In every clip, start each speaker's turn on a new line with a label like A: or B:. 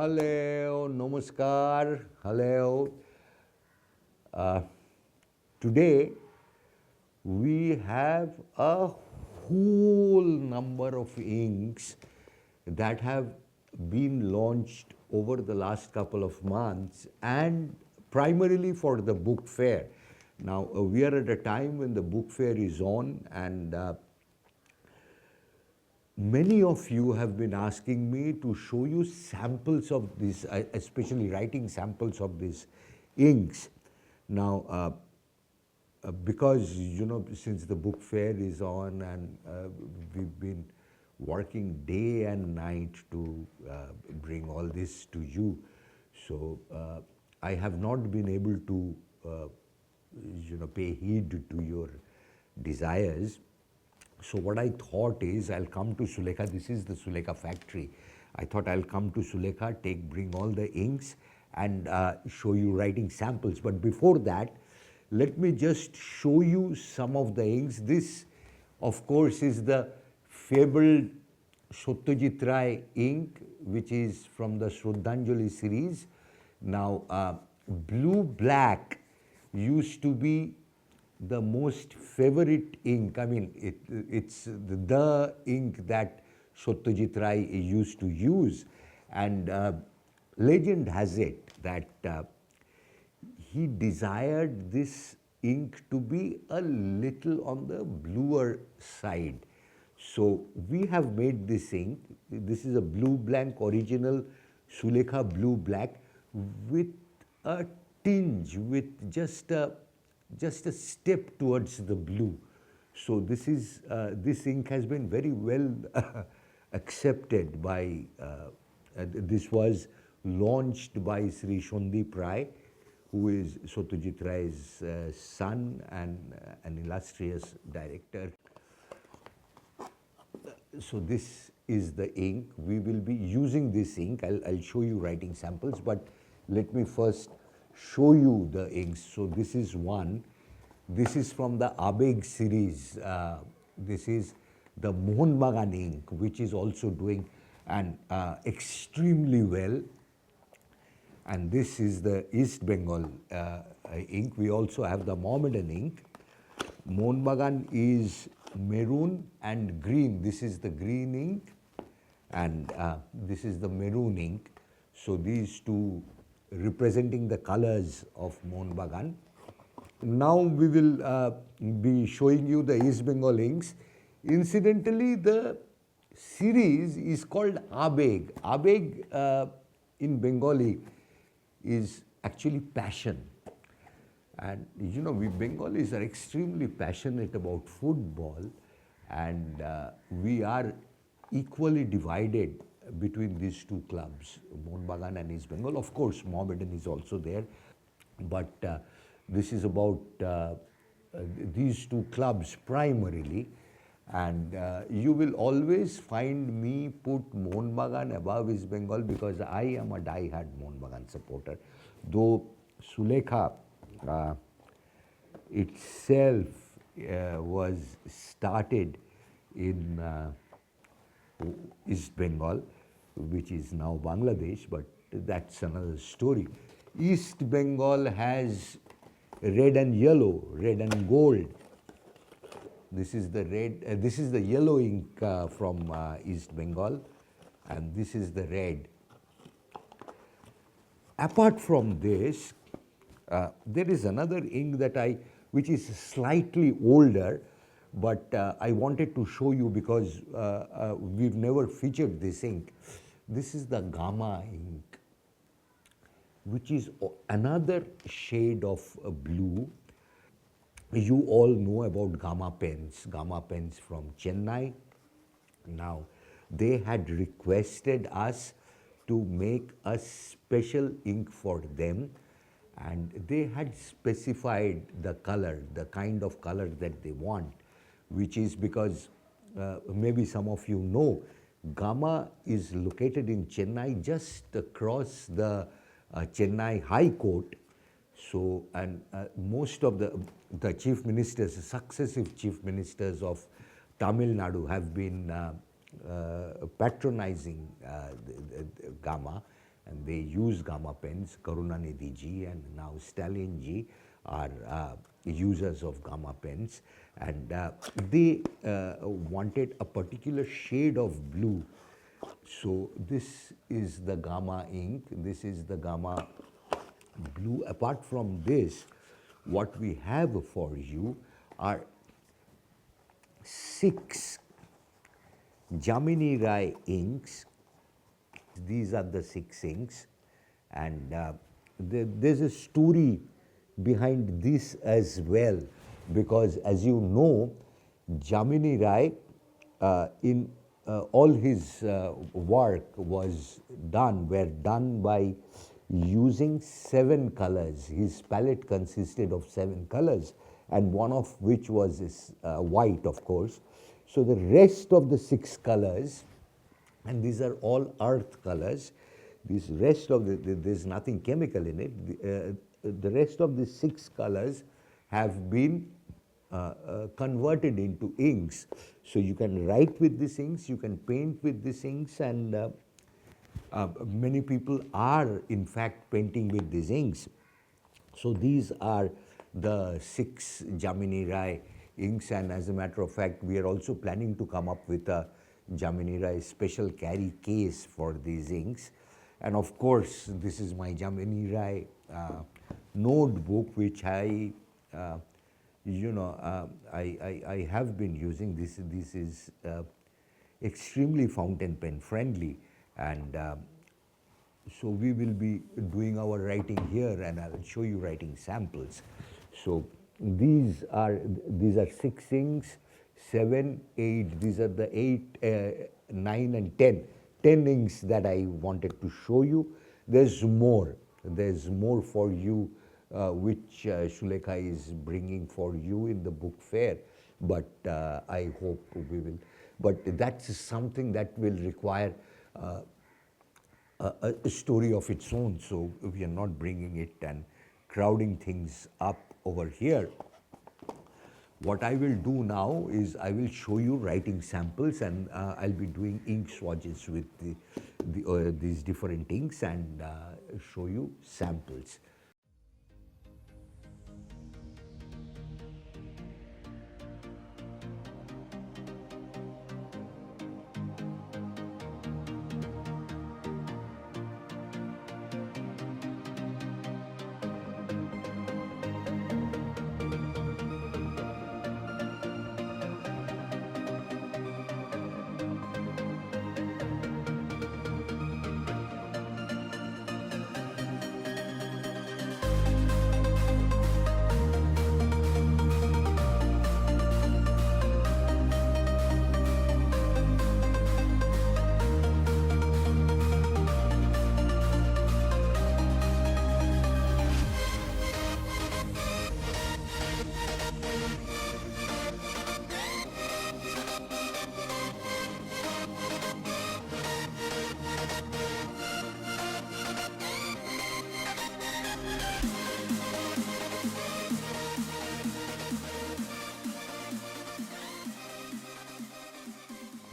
A: Hello, namaskar, hello. Uh, Today we have a whole number of inks that have been launched over the last couple of months and primarily for the book fair. Now, we are at a time when the book fair is on and many of you have been asking me to show you samples of this, especially writing samples of these inks. Now, because since the book fair is on and we've been working day and night to bring all this to you, so I have not been able to pay heed to your desires. So what I thought is I'll come to Sulekha. This is the Sulekha factory. I thought I'll come to Sulekha, bring all the inks and show you writing samples. But before that, let me just show you some of the inks. This, of course, is the fabled Satyajit Ray ink, which is from the Shraddhanjali series. Now, blue-black used to be the most favorite ink. I mean, it's the ink that Satyajit Ray used to use. And legend has it that he desired this ink to be a little on the bluer side. So we have made this ink. This is a blue blank original Sulekha blue black with a tinge, with just a step towards the blue. So this is this ink has been very well accepted by. This was launched by Sri Shondeep Rai, who is Satyajit Ray's son and an illustrious director. So this is the ink. We will be using this ink. I'll show you writing samples, but let me first show you the inks. So this is one. This is from the Abeg series. This is the Mohun Bagan ink, which is also doing an extremely well. And this is the East Bengal ink. We also have the Mohammedan ink. Mohun Bagan is maroon and green. This is the green ink and this is the maroon ink. So these two representing the colors of Mohun Bagan. Now we will be showing you the East Bengal inks. Incidentally, the series is called Abeg. Abeg in Bengali is actually passion. And we Bengalis are extremely passionate about football, and we are equally divided between these two clubs, Mohun Bagan and East Bengal. Of course, Mohammedan is also there, but this is about these two clubs primarily. And you will always find me put Mohun Bagan above East Bengal because I am a die-hard Mohun Bagan supporter. Though Sulekha itself was started in East Bengal, which is now Bangladesh, but that's another story. East Bengal has red and yellow, red and gold. This is the red, this is the yellow ink from East Bengal, and this is the red. Apart from this, there is another ink that which is slightly older, but I wanted to show you because we've never featured this ink. This is the Gama ink, which is another shade of blue. You all know about Gama pens from Chennai. Now, they had requested us to make a special ink for them, and they had specified the color, the kind of color that they want, which is because maybe some of you know, Gama is located in Chennai, just across the Chennai High Court. So, and most of the chief ministers, successive chief ministers of Tamil Nadu have been patronizing Gama, and they use Gama pens. Karunanidhi ji and now Stalin ji are users of Gama pens, and they wanted a particular shade of blue. So this is the Gama ink, this is the Gama blue. Apart from this, what we have for you are 6 Jamini Roy inks. These are the 6 inks, and there's a story behind this as well, because as you know, Jamini Roy in all his work were done by using 7 colors. His palette consisted of 7 colors, and one of which was white, of course. So the rest of the 6 colors, and these are all earth colors, this rest of there's nothing chemical in it. The rest of the 6 colors have been converted into inks. So you can write with these inks, you can paint with these inks, and many people are in fact painting with these inks. So these are the 6 Jamini Roy inks, and as a matter of fact, we are also planning to come up with a Jamini Roy special carry case for these inks. And of course, this is my Jamini Roy notebook, which I have been using. This is extremely fountain pen friendly, and so we will be doing our writing here, and I will show you writing samples. So these are 6 inks, 7, 8. These are the 8, 9, and 10. 10 inks that I wanted to show you. There's more. There's more for you, which Sulekha is bringing for you in the book fair. But I hope we will. But that's something that will require a story of its own. So we are not bringing it and crowding things up over here. What I will do now is I will show you writing samples, and I'll be doing ink swatches with these different inks, and show you samples.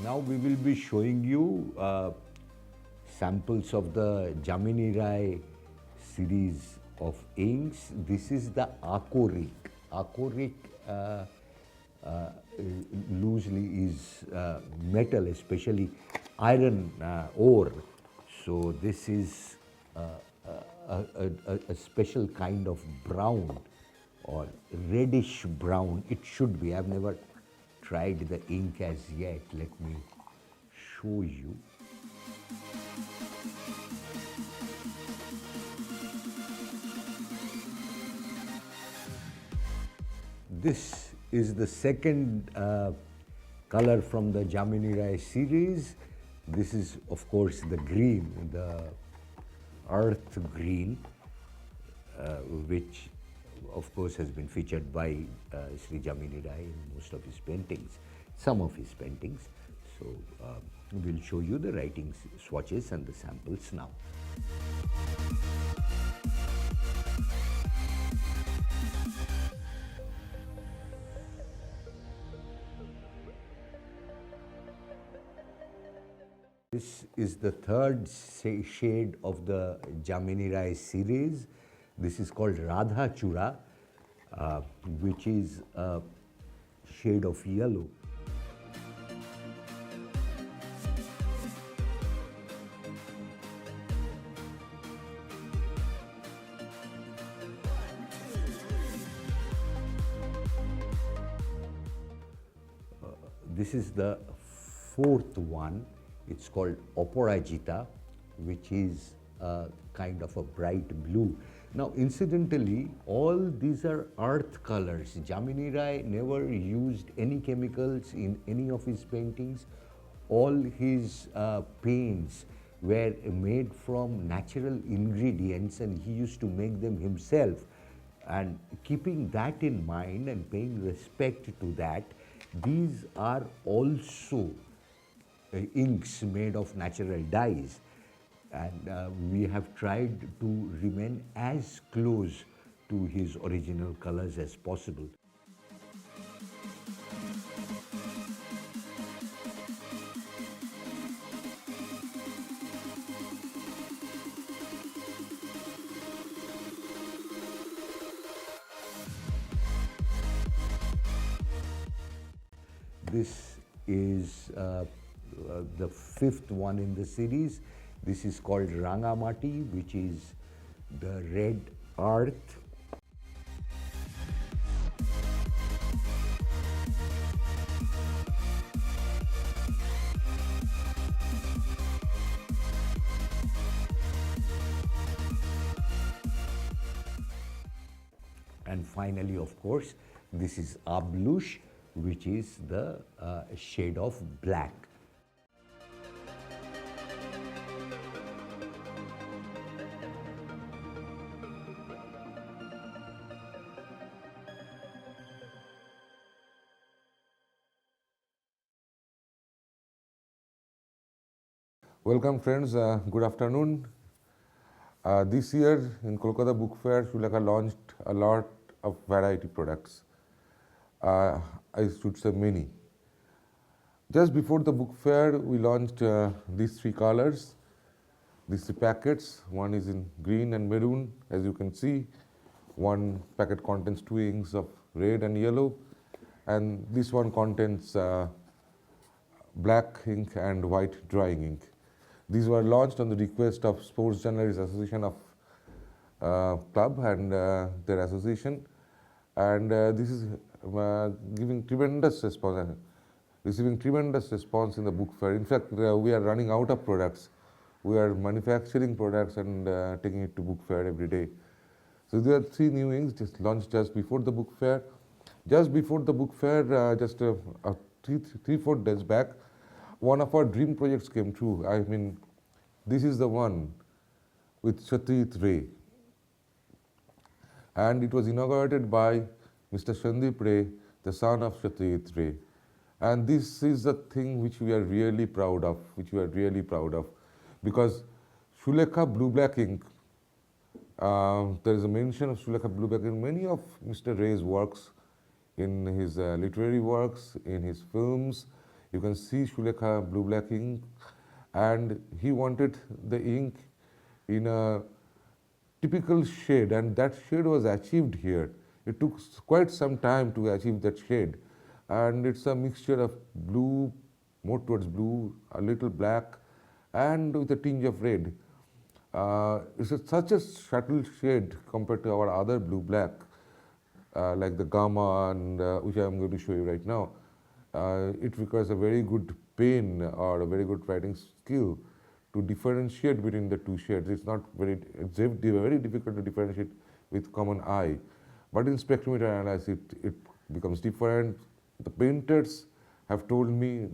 A: Now we will be showing you samples of the Jamini Roy series of inks. This is the Akorik. Akorik loosely is metal, especially iron ore. So this is a special kind of brown or reddish brown. It should be. I've never tried the ink as yet. Let me show you. This is the second color from the Jamini Roy series. This is, of course, the green, the earth green, which of course has been featured by Sri Jamini Roy in most of his paintings, some of his paintings. So we'll show you the writing swatches and the samples now. this is the third shade of the Jamini Roy series. This is called Radha Chura, which is a shade of yellow. This is the fourth one. It's called Oporajita, which is a kind of a bright blue. Now, incidentally, all these are earth colors. Jamini Roy never used any chemicals in any of his paintings. All his paints were made from natural ingredients, and he used to make them himself. And keeping that in mind and paying respect to that, these are also inks made of natural dyes, and we have tried to remain as close to his original colors as possible. This is the fifth one in the series. This is called Rangamati, which is the red earth. And finally, of course, this is Ablush, which is the shade of black.
B: Welcome friends, good afternoon. This year in Kolkata Book Fair, Sulekha launched a lot of variety products. I should say many. Just before the book fair, we launched these three colors, these three packets. One is in green and maroon, as you can see. One packet contains 2 inks of red and yellow, and this one contains black ink and white drying ink. These were launched on the request of Sports Journalists Association of Club and their association, and this is giving tremendous response, receiving tremendous response in the book fair. In fact, we are running out of products. We are manufacturing products and taking it to book fair every day. So there are 3 new inks just launched just before the book fair. Just before the book fair, just 3-4 days back, one of our dream projects came true. I mean, this is the one with Satyajit Ray, and it was inaugurated by Mr. Sandeep Ray, the son of Satyajit Ray. And this is the thing which we are really proud of, because Sulekha blue-black ink, there is a mention of Sulekha blue-black in many of Mr. Ray's works, in his literary works, in his films. You can see Sulekha blue-black ink, and he wanted the ink in a typical shade, and that shade was achieved here. It took quite some time to achieve that shade, and it's a mixture of blue, more towards blue, a little black, and with a tinge of red. Such a subtle shade compared to our other blue-black, like the Gama, and which I am going to show you right now. It requires a very good pen or a very good writing skill to differentiate between the 2 shades. It's very difficult to differentiate with common eye. But in spectrometer analysis, it becomes different. The painters have told me,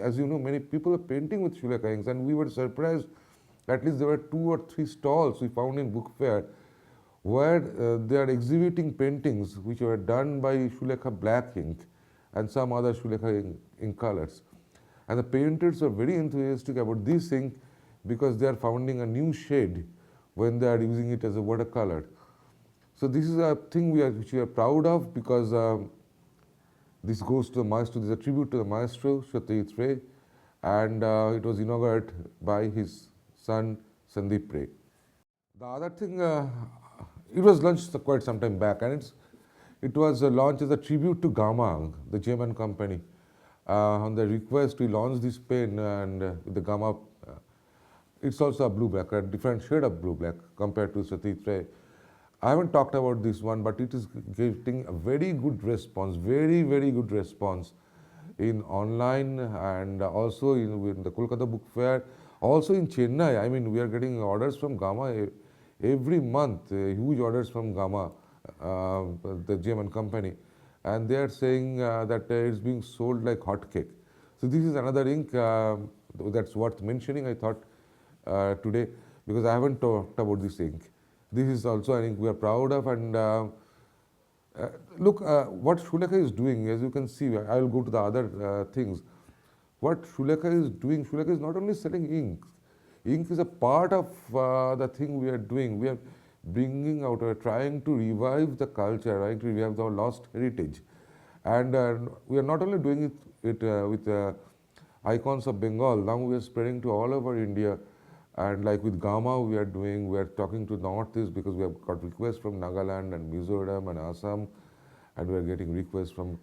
B: as you know, many people are painting with Sulekha inks, and we were surprised. At least there were 2 or 3 stalls we found in book fair where they are exhibiting paintings which were done by Sulekha black ink and some other Sulekha ink colors. And the painters are very enthusiastic about this ink because they are finding a new shade when they are using it as a watercolor. So this is a thing which we are proud of, because this goes to the maestro. This is a tribute to the maestro, Satyajit Ray, and it was inaugurated by his son Sandeep Ray. The other thing, it was launched quite some time back, and it was launched as a tribute to Gama, the German company. On the request, we launched this pen, and with the Gama, it's also a blue black, a different shade of blue black compared to Sandeep Ray. I haven't talked about this one, but it is getting a very good response, very, very good response in online and also in the Kolkata Book Fair, also in Chennai. I mean, we are getting orders from Gama every month, huge orders from Gama, the German company, and they are saying that it's being sold like hotcake. So this is another ink that's worth mentioning, I thought, today, because I haven't talked about this ink. This is also an ink we are proud of, and look, what Sulekha is doing, as you can see, I will go to the other things. What Sulekha is doing, Sulekha is not only selling ink. Ink is a part of the thing we are doing. We are bringing out, trying to revive the culture, right? We have the lost heritage. And we are not only doing it with icons of Bengal, now we are spreading to all over India. And like with Gama, we are talking to Northeast because we have got requests from Nagaland and Mizoram and Assam, and we are getting requests from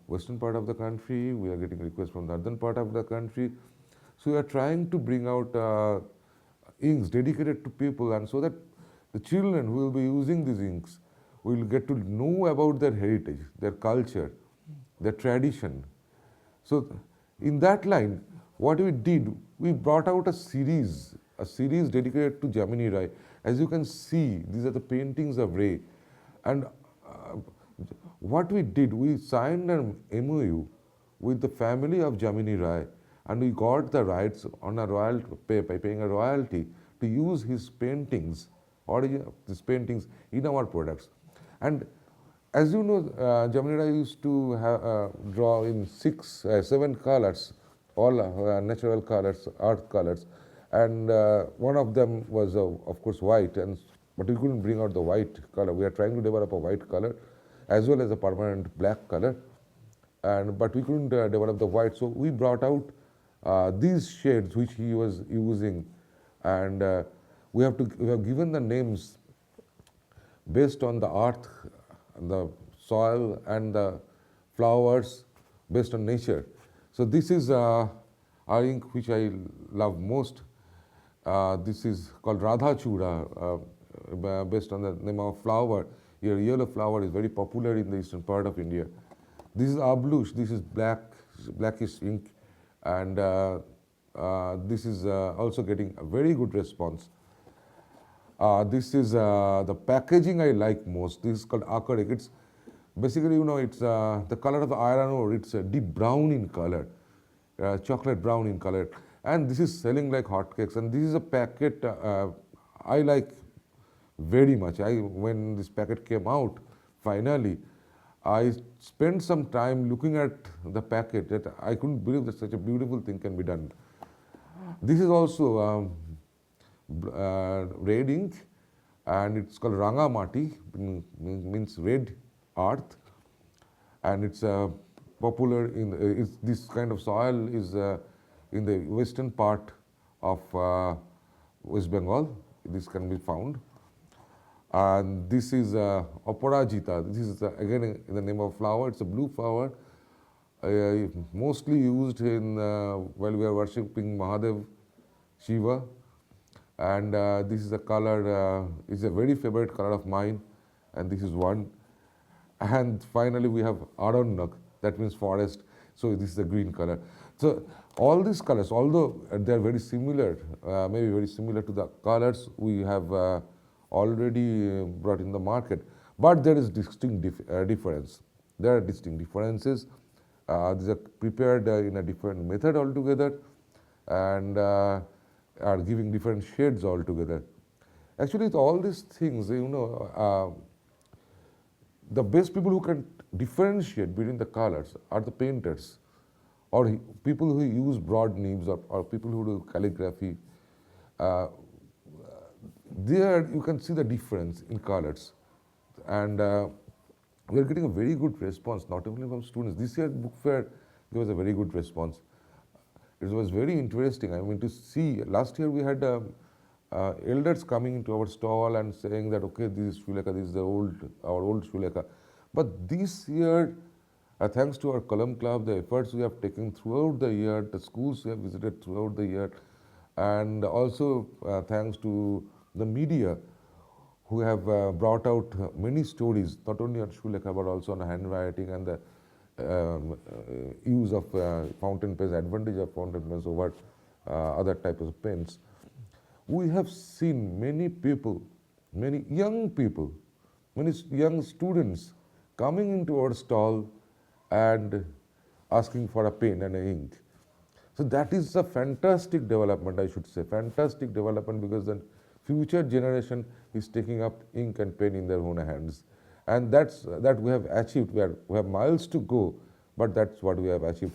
B: western part of the country, we are getting requests from northern part of the country. So we are trying to bring out inks dedicated to people, and so that the children who will be using these inks will get to know about their heritage, their culture, their tradition. So in that line, what we did, we brought out a series dedicated to Jamini Roy. As you can see, these are the paintings of Ray. And what we did, we signed an MOU with the family of Jamini Roy, and we got the rights on a by paying a royalty to use his paintings, these paintings in our products. And as you know, Jamini Roy used to draw in 7 colors, all natural colors, earth colors, and one of them was of course white, but we couldn't bring out the white color. We are trying to develop a white color as well as a permanent black color, but we couldn't develop the white, so we brought out these shades which he was using, and we have given the names based on the earth, the soil, and the flowers, based on nature. So this is our ink which I love most. This is called Radha Chura, based on the name of flower. Here, yellow flower is very popular in the eastern part of India. This is Ablush, this is blackish ink, and this is also getting a very good response. This is the packaging I like most. This is called Akarik. It's basically, it's the color of the iron ore. It's deep brown in color, chocolate brown in color, and this is selling like hotcakes. And this is a packet I like very much. When this packet came out, finally, I spent some time looking at the packet. That I couldn't believe that such a beautiful thing can be done. This is also red ink, and it's called Ranga Mati, means red earth, and it's popular in this kind of soil is in the western part of West Bengal. This can be found. And this is Aparajita. This is again in the name of flower. It's a blue flower, mostly used in while we are worshipping Mahadev, Shiva. And this is a color, it's a very favorite color of mine, and this is one. And finally we have Aranyak, that means forest, so this is a green color. So all these colors, although they are very similar, maybe very similar to the colors we have already brought in the market, but there is distinct difference. There are distinct differences. These are prepared in a different method altogether, and are giving different shades altogether. Actually, with all these things, the best people who can differentiate between the colors are the painters, or people who use broad nibs, or people who do calligraphy. There you can see the difference in colors, and we are getting a very good response, not only from students. This year book fair, there was a very good response. it was very interesting. I mean, to see, last year we had elders coming into our stall and saying that, okay, this is Sulekha, this is our old Sulekha. But this year, thanks to our Column Club, the efforts we have taken throughout the year, the schools we have visited throughout the year, and also thanks to the media who have brought out many stories, not only on Sulekha but also on handwriting and the use of fountain pens, advantage of fountain pens over other types of pens. We have seen many people, many young people, many young students coming into our stall and asking for a pen and an ink. So that is a fantastic development, I should say, fantastic development, because the future generation is taking up ink and pen in their own hands. And that we have achieved. We have miles to go, but that's what we have achieved.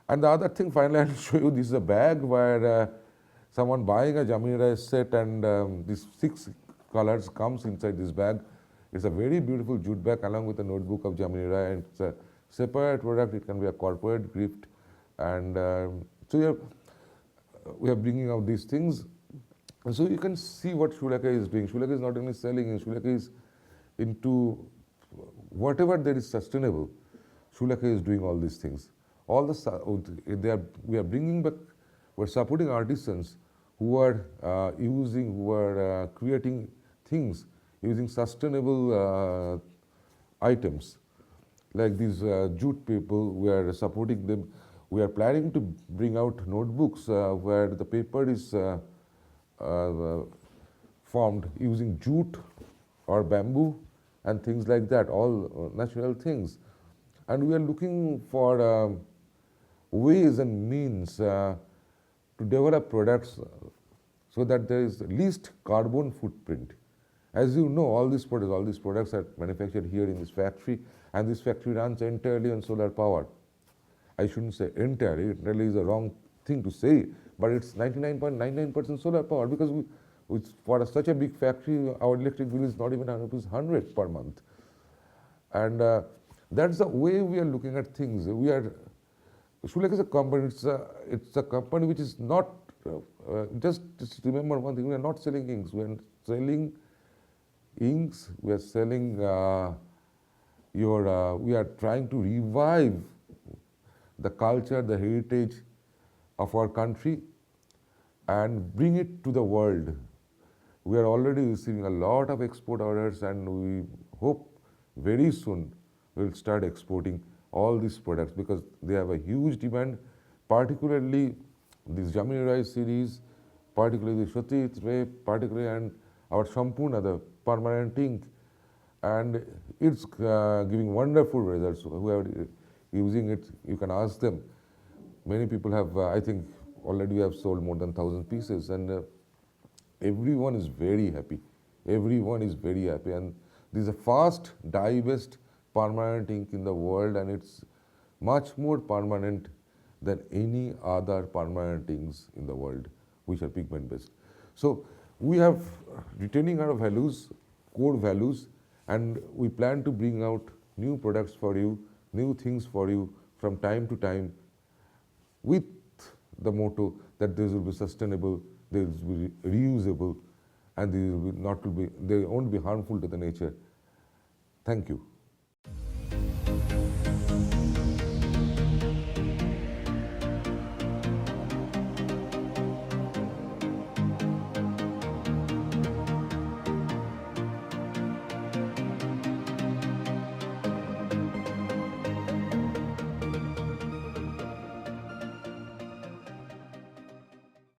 B: And the other thing, finally, I'll show you, this is a bag where someone buying a Jamini Roy set, and these 6 colors comes inside this bag. It's a very beautiful jute bag along with a notebook of Jamini Roy, and it's a separate product. It can be a corporate gift. And so we are bringing out these things. And so you can see what Sulekha is doing. Sulekha is not only selling, Sulekha is into whatever that is sustainable. Sulekha is doing all these things. We are bringing back, we're supporting artisans who are creating things using sustainable items. Like these jute people, we are supporting them. We are planning to bring out notebooks where the paper is formed using jute or bamboo and things like that, all natural things. And we are looking for ways and means to develop products so that there is least carbon footprint. As you know, all these products are manufactured here in this factory, and this factory runs entirely on solar power. I shouldn't say entirely is a wrong thing to say, but it's 99.99% solar power, because for such a big factory, our electric bill is not even ₹100 per month. And that's the way we are looking at things. Sulekha is a company, it's a company which is not, just remember one thing, we are not selling inks, we are selling inks, we are selling we are trying to revive the culture, the heritage of our country and bring it to the world. We are already receiving a lot of export orders, and we hope very soon we will start exporting all these products, because they have a huge demand, particularly this Jamini Roy series, particularly the Swadeshi, particularly, and our Sampurna, the permanent ink, and it's giving wonderful results. Whoever using it, you can ask them. Many people have, I think, already we have sold more than 1,000 pieces, and everyone is very happy. Everyone is very happy, and this is a fast dye-based permanent ink in the world, and it's much more permanent than any other permanent inks in the world, which are pigment-based. So we have retaining our values, core values, and we plan to bring out new products for you, new things for you from time to time, with the motto that this will be sustainable, they will be reusable, and they won't be harmful to the nature. Thank you.